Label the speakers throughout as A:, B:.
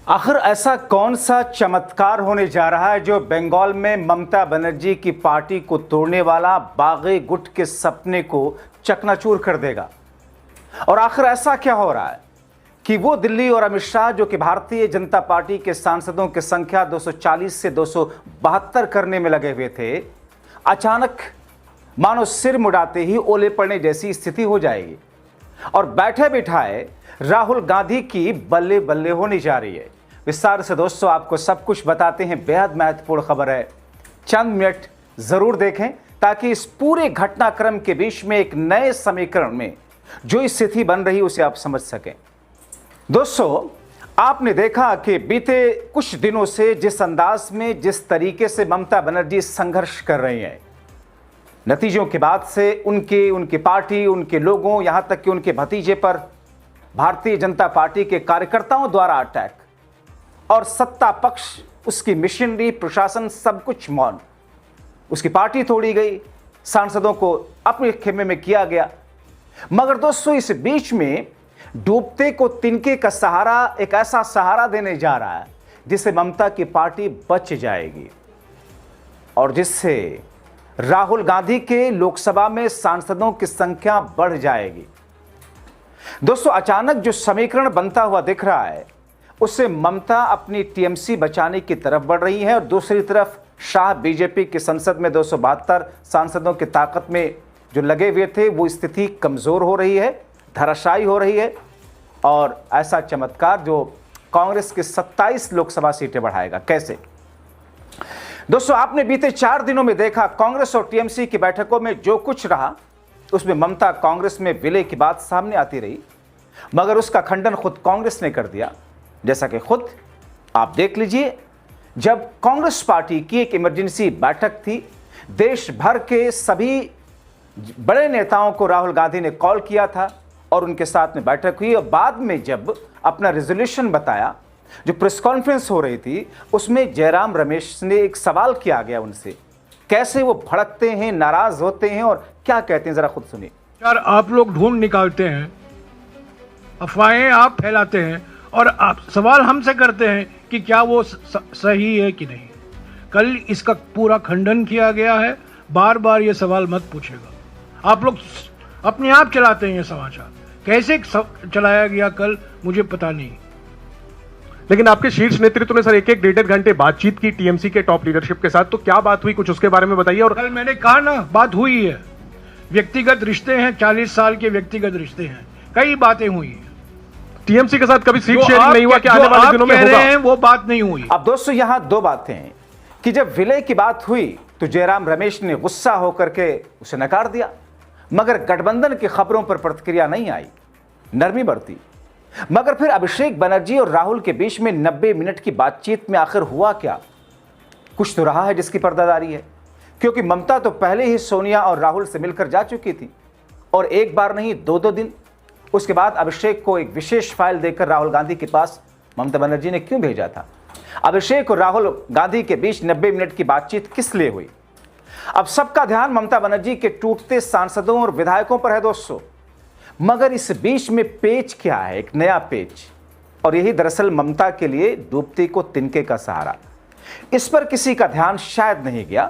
A: आखिर ऐसा कौन सा चमत्कार होने जा रहा है जो बंगाल में ममता बनर्जी की पार्टी को तोड़ने वाला बागी गुट के सपने को चकनाचूर कर देगा। और आखिर ऐसा क्या हो रहा है कि वो दिल्ली और अमित शाह जो कि भारतीय जनता पार्टी के सांसदों की संख्या 240 से 272 करने में लगे हुए थे, अचानक मानो सिर मुड़ाते ही ओले पड़ने जैसी स्थिति हो जाएगी और बैठे बिठाए राहुल गांधी की बल्ले बल्ले होने जा रही है। विस्तार से दोस्तों आपको सब कुछ बताते हैं, बेहद महत्वपूर्ण खबर है, चंद मिनट जरूर देखें ताकि इस पूरे घटनाक्रम के बीच में एक नए समीकरण में जो स्थिति बन रही उसे आप समझ सकें। दोस्तों आपने देखा कि बीते कुछ दिनों से जिस अंदाज में जिस तरीके से ममता बनर्जी संघर्ष कर रही हैं, नतीजों के बाद से उनकी पार्टी, उनके लोगों, यहां तक कि उनके भतीजे पर भारतीय जनता पार्टी के कार्यकर्ताओं द्वारा अटैक और सत्ता पक्ष, उसकी मिशनरी, प्रशासन, सब कुछ मौन। उसकी पार्टी तोड़ी गई, सांसदों को अपने खेमे में किया गया। मगर दोस्तों इस बीच में डूबते को तिनके का सहारा, एक ऐसा सहारा देने जा रहा है जिससे ममता की पार्टी बच जाएगी और जिससे राहुल गांधी के लोकसभा में सांसदों की संख्या बढ़ जाएगी। दोस्तों अचानक जो समीकरण बनता हुआ दिख रहा है उससे ममता अपनी टीएमसी बचाने की तरफ बढ़ रही है और दूसरी तरफ शाह बीजेपी की संसद में 272 सांसदों की ताकत में जो लगे हुए थे वो स्थिति कमजोर हो रही है, धराशायी हो रही है। और ऐसा चमत्कार जो कांग्रेस की 27 लोकसभा सीटें बढ़ाएगा। कैसे? दोस्तों आपने बीते 4 दिनों में देखा कांग्रेस और टीएमसी की बैठकों में जो कुछ रहा उसमें ममता कांग्रेस में विलय की बात सामने आती रही, मगर उसका खंडन खुद कांग्रेस ने कर दिया। जैसा कि खुद आप देख लीजिए, जब कांग्रेस पार्टी की एक इमरजेंसी बैठक थी, देश भर के सभी बड़े नेताओं को राहुल गांधी ने कॉल किया था और उनके साथ में बैठक हुई। और बाद में जब अपना रेजोल्यूशन बताया, जो प्रेस कॉन्फ्रेंस हो रही थी, उसमें जयराम रमेश ने एक सवाल किया गया उनसे, कैसे वो भड़कते हैं, नाराज होते हैं और क्या कहते हैं, जरा खुद सुनिए।
B: यार आप लोग ढूंढ निकालते हैं, अफवाहें आप फैलाते हैं और आप सवाल हमसे करते हैं कि क्या वो सही है कि नहीं। कल इसका पूरा खंडन किया गया है, बार बार ये सवाल मत पूछेगा। आप लोग अपने आप चलाते हैं ये समाचार, कैसे चलाया गया कल मुझे पता नहीं।
C: लेकिन आपके शीर्ष नेतृत्व ने सर एक 1.5 घंटे बातचीत की टीएमसी के टॉप लीडरशिप के साथ, तो क्या बात हुई, कुछ उसके बारे में बताइए। और
B: कल मैंने कहा ना, बात हुई है, व्यक्तिगत रिश्ते हैं, 40 साल के व्यक्तिगत रिश्ते हैं, कई बातें हुई हैं।
C: टीएमसी के साथ कभी सीट शेयरिंग नहीं हुआ, क्या आने वाले दिनों में होगा?
B: वो बात नहीं हुई।
A: अब दोस्तों यहां दो बातें हैं कि जब विलय की बात हुई तो जयराम रमेश ने गुस्सा होकर के उसे नकार दिया, मगर गठबंधन की खबरों पर प्रतिक्रिया नहीं आई, नरमी बढ़ती। मगर फिर अभिषेक बनर्जी और राहुल के बीच में 90 मिनट की बातचीत में आखिर हुआ क्या? कुछ तो रहा है जिसकी पर्दादारी है, क्योंकि ममता तो पहले ही सोनिया और राहुल से मिलकर जा चुकी थी और एक बार नहीं 2-2 दिन। उसके बाद अभिषेक को एक विशेष फाइल देकर राहुल गांधी के पास ममता बनर्जी ने क्यों भेजा था? अभिषेक और राहुल गांधी के बीच 90 मिनट की बातचीत किस लिए हुई? अब सबका ध्यान ममता बनर्जी के टूटते सांसदों और विधायकों पर है दोस्तों, मगर इस बीच में पेच क्या है? एक नया पेच, और यही दरअसल ममता के लिए डूबती को तिनके का सहारा। इस पर किसी का ध्यान शायद नहीं गया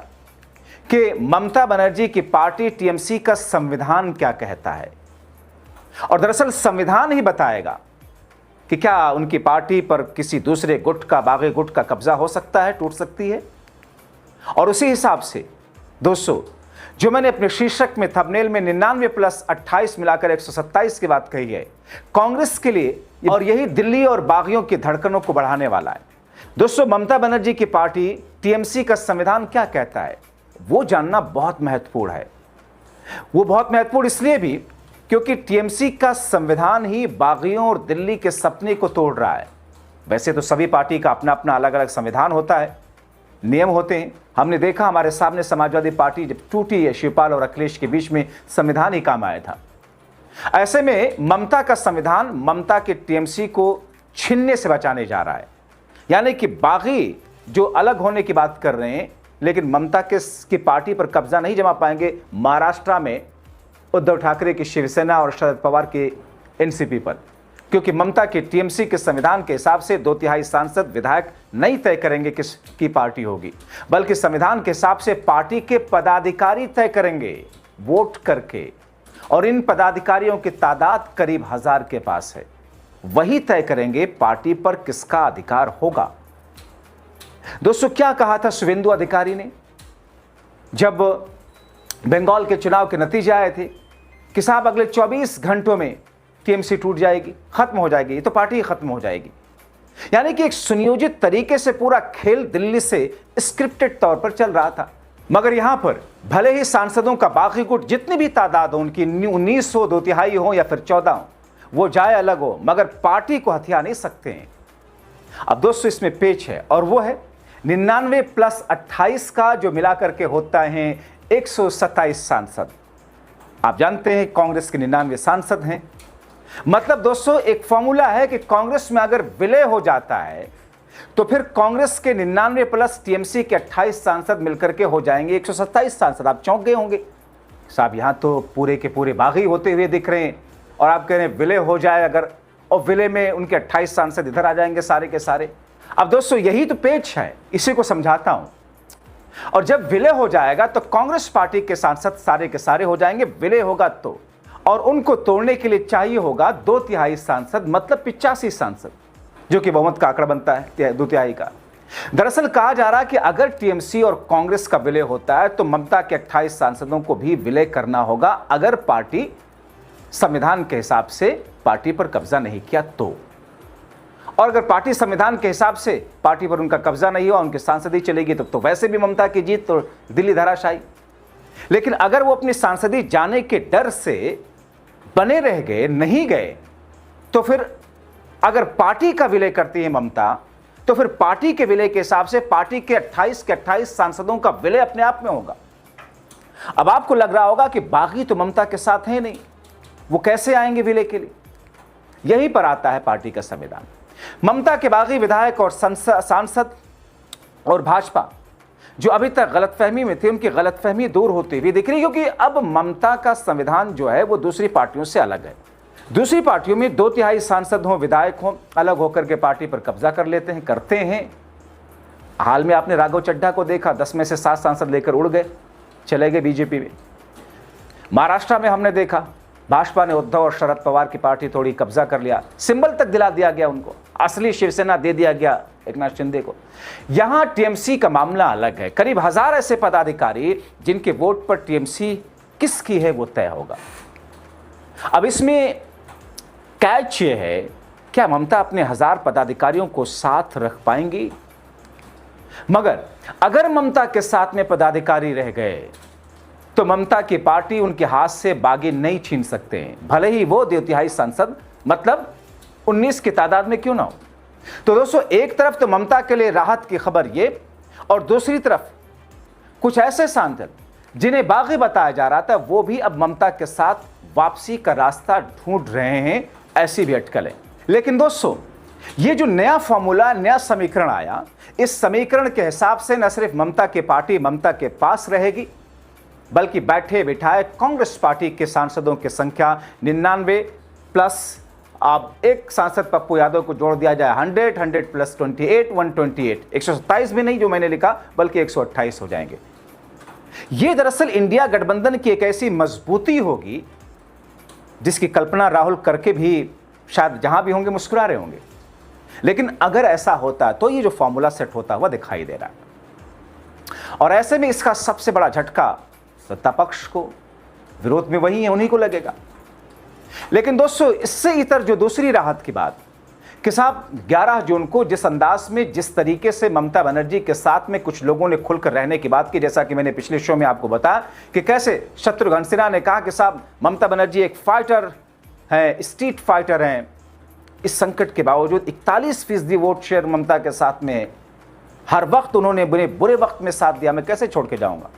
A: कि ममता बनर्जी की पार्टी टीएमसी का संविधान क्या कहता है। और दरअसल संविधान ही बताएगा कि क्या उनकी पार्टी पर किसी दूसरे गुट का, बागी गुट का कब्जा हो सकता है, टूट सकती है। और उसी हिसाब से दोस्तों जो मैंने अपने शीर्षक में, थंबनेल में 99 + 28 मिलाकर 127 की बात कही है, कांग्रेस के लिए, और यही दिल्ली और बागियों की धड़कनों को बढ़ाने वाला है। दोस्तों ममता बनर्जी की पार्टी टीएमसी का संविधान क्या कहता है वो जानना बहुत महत्वपूर्ण है। वो बहुत महत्वपूर्ण इसलिए भी क्योंकि टीएमसी का संविधान ही बागियों और दिल्ली के सपने को तोड़ रहा है। वैसे तो सभी पार्टी का अपना अपना अलग अलग संविधान होता है, नियम होते हैं। हमने देखा हमारे सामने समाजवादी पार्टी जब टूटी है, शिवपाल और अखिलेश के बीच में संविधान ही काम आया था। ऐसे में ममता का संविधान ममता के टीएमसी को छीनने से बचाने जा रहा है। यानी कि बागी जो अलग होने की बात कर रहे हैं, लेकिन ममता की पार्टी पर कब्जा नहीं जमा पाएंगे महाराष्ट्र में उद्धव ठाकरे की शिवसेना और शरद पवार के एनसीपी पर। क्योंकि ममता के टीएमसी के संविधान के हिसाब से 2/3 सांसद विधायक नहीं तय करेंगे किसकी पार्टी होगी, बल्कि संविधान के हिसाब से पार्टी के पदाधिकारी तय करेंगे वोट करके। और इन पदाधिकारियों की तादाद करीब 1000 के पास है। वही तय करेंगे पार्टी पर किसका अधिकार होगा। दोस्तों, क्या कहा था शुभेंदु अधिकारी ने जब बंगाल के चुनाव के नतीजे आए थे कि साहब अगले 24 घंटों में टीएमसी टूट जाएगी, खत्म हो जाएगी, तो पार्टी खत्म हो जाएगी। यानी कि एक सुनियोजित तरीके से पूरा खेल दिल्ली से स्क्रिप्टेड तौर पर चल रहा था। मगर यहां पर भले ही सांसदों का बाकी गुट जितनी भी तादाद हो, उनकी 1900 2/3 हो या फिर 14 हो, वो जाए अलग हो, मगर पार्टी को हथिया नहीं सकते हैं। अब दोस्तों, इसमें पेच है और वो है 99 + 28 का जो मिलाकर के होता है 127 सांसद। आप जानते हैं कांग्रेस के 99 सांसद हैं। मतलब दोस्तों, एक फॉर्मूला है कि कांग्रेस में अगर विलय हो जाता है तो फिर कांग्रेस के 99 + टीएमसी के 28 सांसद मिलकर के हो जाएंगे 127 सांसद। आप चौंक गए होंगे, साहब यहां तो पूरे के पूरे बागी होते हुए दिख रहे हैं और आप कह रहे हैं विलय हो जाए अगर, और विलय में उनके 28 सांसद इधर आ जाएंगे सारे के सारे। अब दोस्तों, यही तो पेच है, इसी को समझाता हूं। और जब विलय हो जाएगा तो कांग्रेस पार्टी के सांसद सारे के सारे हो जाएंगे, विलय होगा तो, और उनको तोड़ने के लिए चाहिए होगा 2/3 सांसद, मतलब 85 सांसद, जो कि बहुमत का आंकड़ा बनता है 2/3 का। दरअसल कहा जा रहा है कि अगर टीएमसी और कांग्रेस का विलय होता है तो ममता के 28 सांसदों को भी विलय करना होगा, अगर पार्टी संविधान के हिसाब से पार्टी पर कब्जा नहीं किया तो। और अगर पार्टी संविधान के हिसाब से पार्टी पर उनका कब्जा नहीं हुआ, उनके सांसदी चलेगी, तब तो वैसे भी ममता की जीत, तो दिल्ली धराशायी। लेकिन अगर वो अपनी सांसदी जाने के डर से बने रह गए, नहीं गए, तो फिर अगर पार्टी का विलय करती है ममता, तो फिर पार्टी के विलय के हिसाब से पार्टी के 28 सांसदों का विलय अपने आप में होगा। अब आपको लग रहा होगा कि बागी तो ममता के साथ है नहीं, वो कैसे आएंगे विलय के लिए। यहीं पर आता है पार्टी का संविधान। ममता के बागी विधायक और सांसद और भाजपा जो अभी तक गलतफहमी में थे, उनकी गलतफहमी दूर होती हुई दिख रही, क्योंकि अब ममता का संविधान जो है वो दूसरी पार्टियों से अलग है। दूसरी पार्टियों में 2/3 सांसद हों, विधायक हों, अलग होकर के पार्टी पर कब्जा कर लेते हैं, करते हैं। हाल में आपने राघव चड्ढा को देखा, 10 में से 7 सांसद लेकर उड़ गए, चले गए बीजेपी में। महाराष्ट्र में हमने देखा भाजपा ने उद्धव और शरद पवार की पार्टी थोड़ी कब्जा कर लिया, सिंबल तक दिला दिया गया उनको, असली शिवसेना दे दिया गया एकनाथ शिंदे को। यहां टीएमसी का मामला अलग है। करीब 1000 ऐसे पदाधिकारी जिनके वोट पर टीएमसी किसकी है वो तय होगा। अब इसमें कैच ये है, क्या ममता अपने 1000 पदाधिकारियों को साथ रख पाएंगी? मगर अगर ममता के साथ में पदाधिकारी रह गए तो ममता की पार्टी उनके हाथ से बागी नहीं छीन सकते हैं, भले ही वो 2/3 सांसद मतलब 19 की तादाद में क्यों ना हो। तो दोस्तों, एक तरफ तो ममता के लिए राहत की खबर ये, और दूसरी तरफ कुछ ऐसे सांसद जिन्हें बागी बताया जा रहा था, वो भी अब ममता के साथ वापसी का रास्ता ढूंढ रहे हैं, ऐसी भी अटकलें। लेकिन दोस्तों, ये जो नया फॉर्मूला, नया समीकरण आया, इस समीकरण के हिसाब से न सिर्फ ममता की पार्टी ममता के पास रहेगी, बल्कि बैठे बिठाए कांग्रेस पार्टी के सांसदों की संख्या 99 प्लस, आप एक सांसद पप्पू यादव को जोड़ दिया जाए 100 + 28 128, 127 भी नहीं जो मैंने लिखा, बल्कि 128 हो जाएंगे। ये दरअसल इंडिया गठबंधन की एक ऐसी मजबूती होगी जिसकी कल्पना राहुल करके भी शायद जहां भी होंगे मुस्कुरा रहे होंगे। लेकिन अगर ऐसा होता तो ये जो फॉर्मूला सेट होता हुआ दिखाई दे रहा है। और ऐसे में इसका सबसे बड़ा झटका सत्ता पक्ष को, विरोध में वही है, उन्हीं को लगेगा। लेकिन दोस्तों, इससे इतर जो दूसरी राहत की बात कि साहब 11 जून को जिस अंदाज में, जिस तरीके से ममता बनर्जी के साथ में कुछ लोगों ने खुलकर रहने की बात की, जैसा कि मैंने पिछले शो में आपको बताया कि कैसे शत्रुघ्न सिन्हा ने कहा कि साहब ममता बनर्जी एक फाइटर है, स्ट्रीट फाइटर हैं। इस संकट के बावजूद 41% वोट शेयर ममता के साथ में, हर वक्त उन्होंने बुरे वक्त में साथ दिया, मैं कैसे छोड़ के जाऊंगा।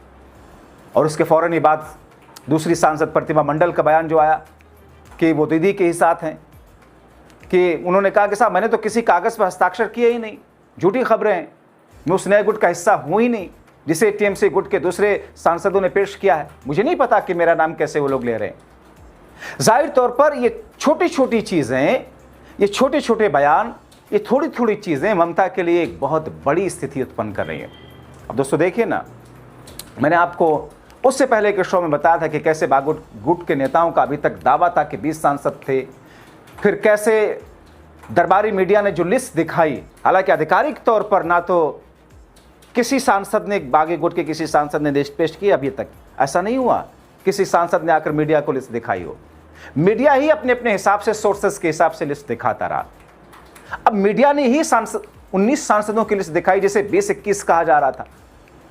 A: और उसके फौरन ही बाद दूसरी सांसद प्रतिमा मंडल का बयान जो आया कि वो दीदी के ही साथ हैं, कि उन्होंने कहा कि साहब मैंने तो किसी कागज़ पर हस्ताक्षर किए ही नहीं, झूठी खबरें हैं, मैं उस नए गुट का हिस्सा हूँ ही नहीं जिसे टीएमसी गुट के दूसरे सांसदों ने पेश किया है, मुझे नहीं पता कि मेरा नाम कैसे वो लोग ले रहे हैं। जाहिर तौर पर ये छोटी छोटी चीज़ें ये छोटे छोटे बयान, ये थोड़ी थोड़ी चीज़ें ममता के लिए एक बहुत बड़ी स्थिति उत्पन्न कर रही हैं। अब दोस्तों देखिए ना, मैंने आपको उससे पहले के शो में बताया था कि कैसे बागुट गुट के नेताओं का अभी तक दावा था कि 20 सांसद थे, फिर कैसे दरबारी मीडिया ने जो लिस्ट दिखाई, हालांकि आधिकारिक तौर पर ना तो किसी सांसद ने, बागी गुट के किसी सांसद ने लिस्ट पेश की, अभी तक ऐसा नहीं हुआ किसी सांसद ने आकर मीडिया को लिस्ट दिखाई हो। मीडिया ही अपने अपने हिसाब से, सोर्सेस के हिसाब से लिस्ट दिखाता रहा। अब मीडिया ने ही 19 सांसदों की लिस्ट दिखाई, जिसे 20-21 कहा जा रहा था।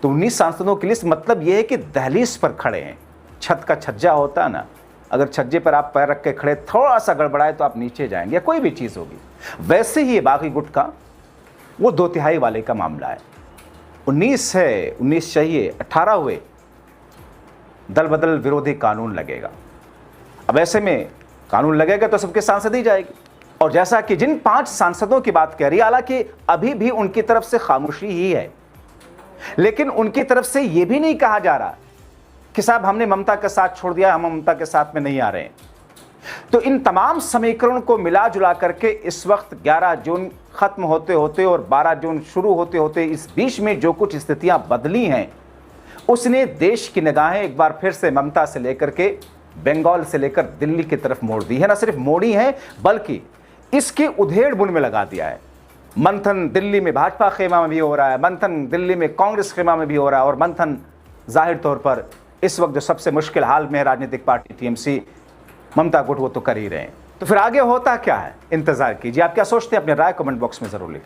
A: तो 19 सांसदों की लिस्ट मतलब यह है कि दहलीज पर खड़े हैं। छत का छज्जा होता है ना, अगर छज्जे पर आप पैर रख के खड़े, थोड़ा सा गड़बड़ाए तो आप नीचे जाएंगे या कोई भी चीज़ होगी। वैसे ही बागी गुट का वो 2/3 वाले का मामला है। 19 है, 19 चाहिए, 18 हुए, दल बदल विरोधी कानून लगेगा। अब ऐसे में कानून लगेगा तो सबके सांसद ही जाएगी। और जैसा कि जिन 5 सांसदों की बात कह रही है, हालांकि अभी भी उनकी तरफ से खामोशी ही है, लेकिन उनकी तरफ से यह भी नहीं कहा जा रहा कि साहब हमने ममता का साथ छोड़ दिया, हम ममता के साथ में नहीं आ रहे हैं। तो इन तमाम समीकरणों को मिला जुला करके इस वक्त 11 जून खत्म होते होते और 12 जून शुरू होते होते इस बीच में जो कुछ स्थितियां बदली हैं, उसने देश की निगाहें एक बार फिर से ममता से लेकर के, बंगाल से लेकर दिल्ली की तरफ मोड़ दी है। न सिर्फ मोड़ी है, बल्कि इसके उधेड़ बुन में लगा दिया है। मंथन दिल्ली में भाजपा खेमा में भी हो रहा है, मंथन दिल्ली में कांग्रेस खेमा में भी हो रहा है, और मंथन जाहिर तौर पर इस वक्त जो सबसे मुश्किल हाल में है राजनीतिक पार्टी टीएमसी, ममता गुट, वो तो कर ही रहे हैं। तो फिर आगे होता क्या है, इंतजार कीजिए। आप क्या सोचते हैं, अपने राय कमेंट बॉक्स में जरूर लिखें।